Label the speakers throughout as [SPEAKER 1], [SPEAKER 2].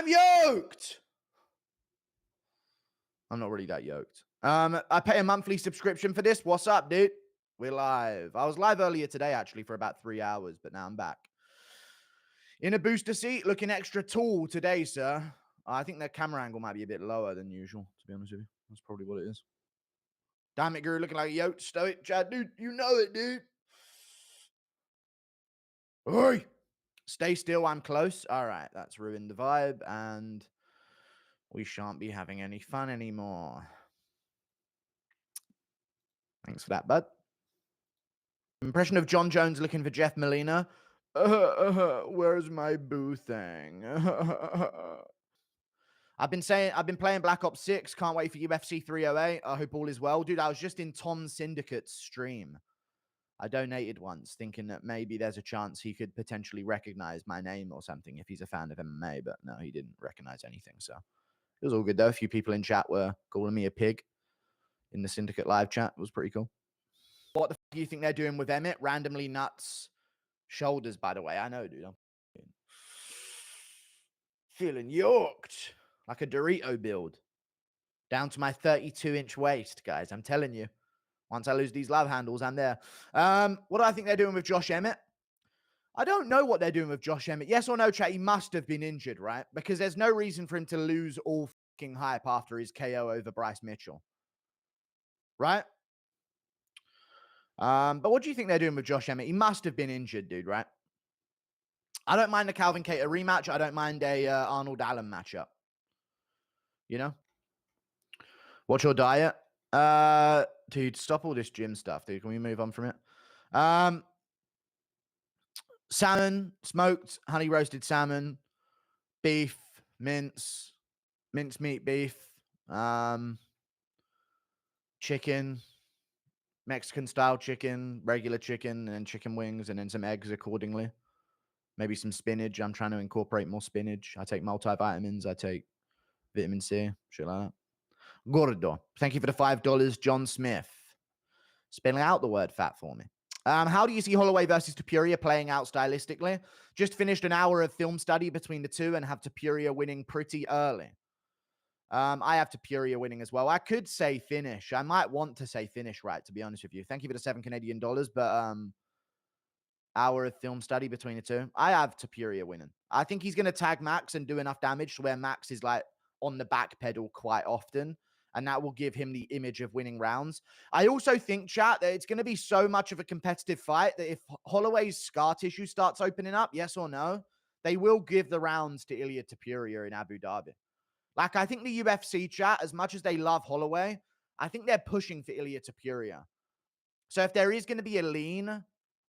[SPEAKER 1] I'm yoked. I'm not really that yoked. I pay a monthly subscription for this. What's up, dude? We're live. I was live earlier today, actually, for about 3 hours, but now I'm back. In a booster seat, looking extra tall today, sir. I think the camera angle might be a bit lower than usual, to be honest with you. That's probably what it is. Damn it, Guru, looking like a yoked stoic Chad. Dude, you know it, dude. Oi! Stay still, I'm close. All right, that's ruined the vibe, and we shan't be having any fun anymore. Thanks for that, bud. Impression of John Jones looking for Jeff Molina. Where's my boo thing? I've been playing Black Ops 6. Can't wait for UFC 308. I hope all is well. Dude, I was just in Tom Syndicate's stream. I donated once, thinking that maybe there's a chance he could potentially recognize my name or something if he's a fan of MMA, but no, he didn't recognize anything. So it was all good, though. A few people in chat were calling me a pig in the Syndicate live chat. It was pretty cool. What the f do you think they're doing with Emmett? Randomly nuts shoulders, by the way. I know, dude. I'm feeling yoked. Like a Dorito build. Down to my 32-inch waist, guys. I'm telling you. Once I lose these love handles, I'm there. What do I think they're doing with Josh Emmett? I don't know what they're doing with Josh Emmett. Yes or no, chat? He must have been injured, right? Because there's no reason for him to lose all fucking hype after his KO over Bryce Mitchell. Right? But what do you think they're doing with Josh Emmett? He must have been injured, dude, right? I don't mind a Calvin Kattar rematch. I don't mind a Arnold Allen matchup. You know? What's your diet? Dude, stop all this gym stuff, dude. Can we move on from it? Salmon, smoked, honey roasted salmon, beef, mince meat beef, chicken, Mexican style chicken, regular chicken, and then chicken wings, and then some eggs accordingly. Maybe some spinach. I'm trying to incorporate more spinach. I take multivitamins. I take vitamin C, shit like that. Gordo. Thank you for the $5, John Smith. Spelling out the word fat for me. How do you see Holloway versus Topuria playing out stylistically? Just finished an hour of film study between the two and have Topuria winning pretty early. I have Topuria winning as well. I could say finish. I might want to say finish, right, to be honest with you. Thank you for the $7 Canadian, but hour of film study between the two. I have Topuria winning. I think he's going to tag Max and do enough damage to where Max is like on the back pedal quite often. And that will give him the image of winning rounds. I also think, chat, that it's going to be so much of a competitive fight that if Holloway's scar tissue starts opening up, yes or no, they will give the rounds to Ilia Topuria in Abu Dhabi. Like, I think the UFC, chat, as much as they love Holloway, I think they're pushing for Ilia Topuria. So if there is going to be a lean,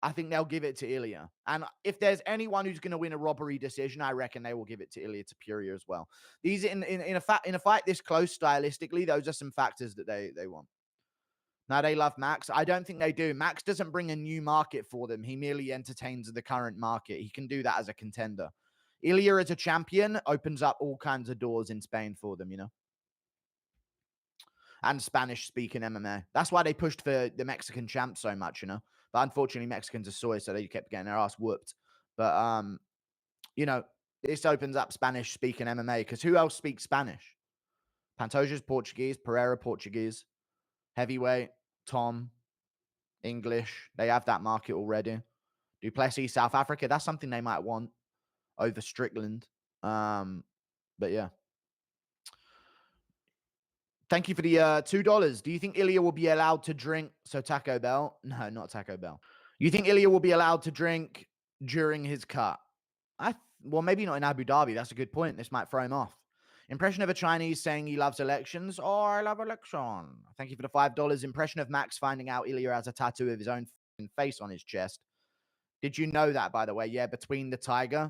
[SPEAKER 1] I think they'll give it to Ilia. And if there's anyone who's going to win a robbery decision, I reckon they will give it to Ilia Topuria as well. These in a fight this close stylistically, those are some factors that they want. Now, they love Max. I don't think they do. Max doesn't bring a new market for them. He merely entertains the current market. He can do that as a contender. Ilia as a champion opens up all kinds of doors in Spain for them, you know. And Spanish-speaking MMA. That's why they pushed for the Mexican champ so much, you know. But unfortunately, Mexicans are soy, so they kept getting their ass whooped. But, you know, this opens up Spanish-speaking MMA, because who else speaks Spanish? Pantoja's Portuguese, Pereira Portuguese, heavyweight, Tom, English. They have that market already. Duplessis, South Africa. That's something they might want over Strickland. But, yeah. Thank you for the $2. Do you think Ilia will be allowed to drink? So Taco Bell? No, not Taco Bell. You think Ilia will be allowed to drink during his cut? Well, maybe not in Abu Dhabi. That's a good point. This might throw him off. Impression of a Chinese saying he loves elections. Oh, I love election. Thank you for the $5. Impression of Max finding out Ilia has a tattoo of his own face on his chest. Did you know that, by the way? Yeah, between the tiger.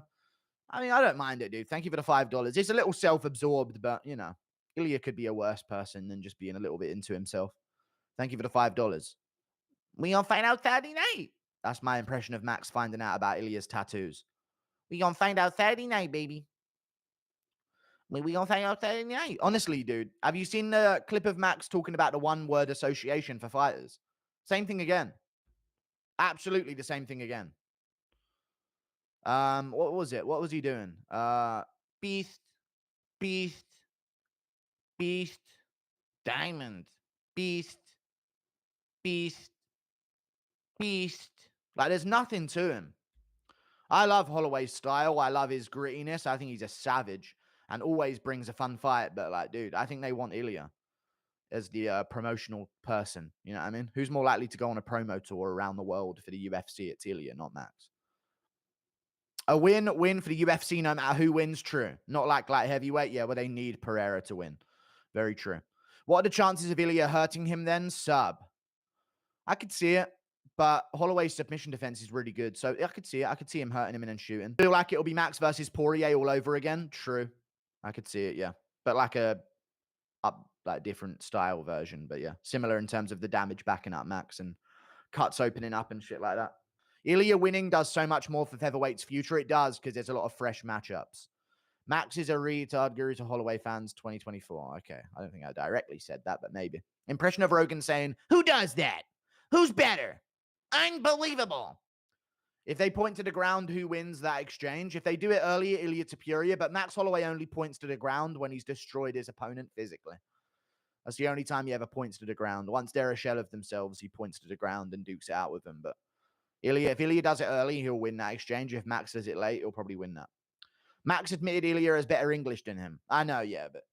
[SPEAKER 1] I mean, I don't mind it, dude. Thank you for the $5. It's a little self-absorbed, but, you know. Ilia could be a worse person than just being a little bit into himself. Thank you for the $5. We gonna find out Saturday night. That's my impression of Max finding out about Ilia's tattoos. We gonna find out Saturday night, baby. We gonna find out Saturday night. Honestly, dude, have you seen the clip of Max talking about the one-word association for fighters? Same thing again. Absolutely the same thing again. What was it? What was he doing? Beast, Beast. Beast. Diamond. Beast. Beast. Beast. Like, there's nothing to him. I love Holloway's style. I love his grittiness. I think he's a savage and always brings a fun fight. But, like, dude, I think they want Ilia as the promotional person. You know what I mean? Who's more likely to go on a promo tour around the world for the UFC? It's Ilia, not Max. A win for the UFC, no matter who wins, true. Not like light heavyweight, yeah, where they need Pereira to win. Very true. What are the chances of Ilia hurting him then? Sub. I could see it, but Holloway's submission defense is really good, so I could see it. I could see him hurting him and then shooting. Feel like it'll be Max versus Poirier all over again. True. I could see it, yeah. But like a different style version, but yeah. Similar in terms of the damage backing up Max and cuts opening up and shit like that. Ilia winning does so much more for featherweight's future. It does, because there's a lot of fresh matchups. Max is a retard guru to Holloway fans 2024. Okay, I don't think I directly said that, but maybe. Impression of Rogan saying, who does that? Who's better? Unbelievable. If they point to the ground, who wins that exchange? If they do it earlier, Ilia to Furia, but Max Holloway only points to the ground when he's destroyed his opponent physically. That's the only time he ever points to the ground. Once they're a shell of themselves, he points to the ground and dukes it out with them. But if Ilia does it early, he'll win that exchange. If Max does it late, he'll probably win that. Max admitted Ilia has better English than him. I know, yeah, but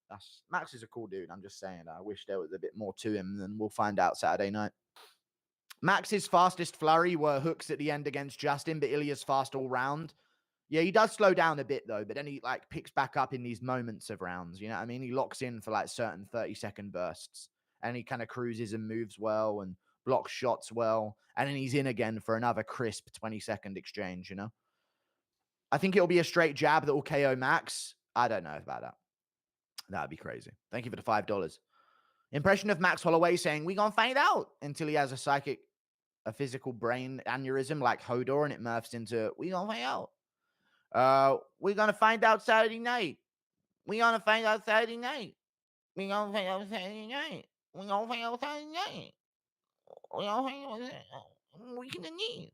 [SPEAKER 1] Max is a cool dude. I'm just saying. I wish there was a bit more to him, and we'll find out Saturday night. Max's fastest flurry were hooks at the end against Justin, but Ilia's fast all round. Yeah, he does slow down a bit, though, but then he like picks back up in these moments of rounds. You know what I mean? He locks in for like certain 30-second bursts, and he kind of cruises and moves well and blocks shots well, and then he's in again for another crisp 20-second exchange, you know? I think it'll be a straight jab that will KO Max. I don't know about that. That'd be crazy. Thank you for the $5. Impression of Max Holloway saying, we gonna find out, until he has a physical brain aneurysm like Hodor, and it morphs into, we gonna find out. We're gonna find out Saturday night. We gonna find out Saturday night. We gonna find out Saturday night. We gonna find out Saturday night. We gonna find out. We gonna need.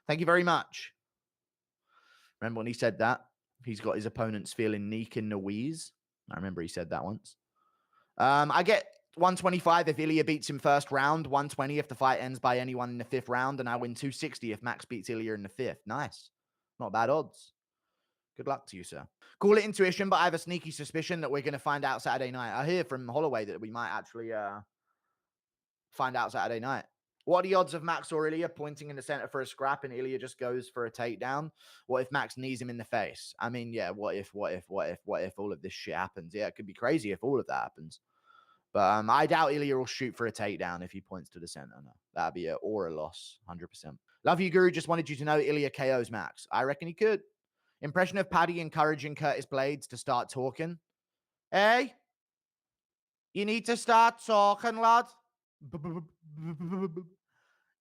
[SPEAKER 1] Thank you very much. Remember when he said that? He's got his opponents feeling neek in the wheeze. I remember he said that once. I get 125 if Ilia beats him first round, 120 if the fight ends by anyone in the fifth round, and I win 260 if Max beats Ilia in the fifth. Nice. Not bad odds. Good luck to you, sir. Call it intuition, but I have a sneaky suspicion that we're going to find out Saturday night. I hear from Holloway that we might actually find out Saturday night. What are the odds of Max or Ilia pointing in the center for a scrap and Ilia just goes for a takedown? What if Max knees him in the face? I mean, yeah, what if all of this shit happens? Yeah, it could be crazy if all of that happens. But I doubt Ilia will shoot for a takedown if he points to the center. No, that'd be a loss, 100%. Love you, Guru. Just wanted you to know Ilia KOs Max. I reckon he could. Impression of Paddy encouraging Curtis Blades to start talking. Hey, you need to start talking, lad.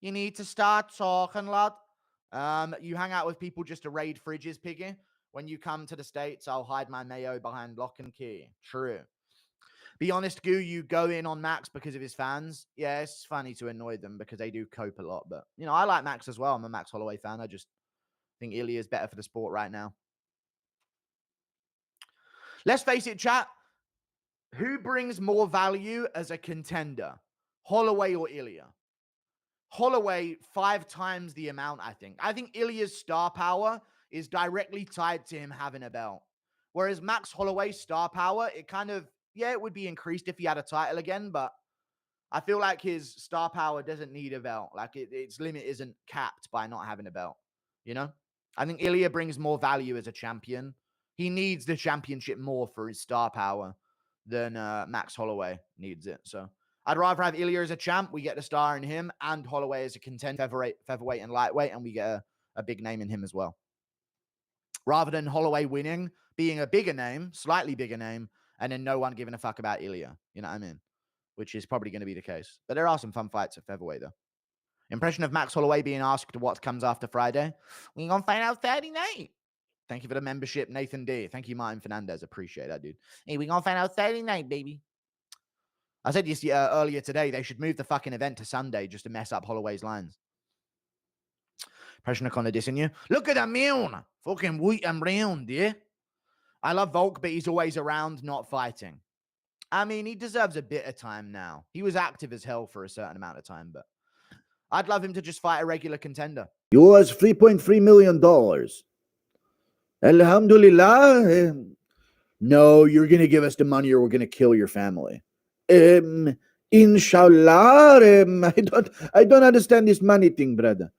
[SPEAKER 1] You need to start talking, lad. You hang out with people just to raid fridges, Piggy. When you come to the States, I'll hide my mayo behind lock and key. True. Be honest, Goo, you go in on Max because of his fans. Yeah, it's funny to annoy them because they do cope a lot. But, you know, I like Max as well. I'm a Max Holloway fan. I just think Ilia is better for the sport right now. Let's face it, chat. Who brings more value as a contender? Holloway or Ilia? Holloway 5 times the amount, I think. I think Ilia's star power is directly tied to him having a belt. Whereas Max Holloway's star power, it kind of, yeah, it would be increased if he had a title again, but I feel like his star power doesn't need a belt. Like its limit isn't capped by not having a belt, you know? I think Ilia brings more value as a champion. He needs the championship more for his star power than Max Holloway needs it. So I'd rather have Ilia as a champ. We get the star in him, and Holloway as a contender, featherweight and lightweight, and we get a big name in him as well. Rather than Holloway winning, being a bigger name, slightly bigger name, and then no one giving a fuck about Ilia. You know what I mean? Which is probably going to be the case. But there are some fun fights at featherweight, though. Impression of Max Holloway being asked what comes after Friday. We're going to find out Saturday night. Thank you for the membership, Nathan D. Thank you, Martin Fernandez. Appreciate that, dude. Hey, we're going to find out Saturday night, baby. I said this earlier today, they should move the fucking event to Sunday just to mess up Holloway's lines. Impression of Connor dissing you. Look at that moon. Fucking white and brown, dear. I love Volk, but he's always around, not fighting. I mean, he deserves a bit of time now. He was active as hell for a certain amount of time, but I'd love him to just fight a regular contender.
[SPEAKER 2] He was $3.3 million. Alhamdulillah. No, you're going to give us the money or we're going to kill your family. Inshallah. I don't understand this money thing, brother.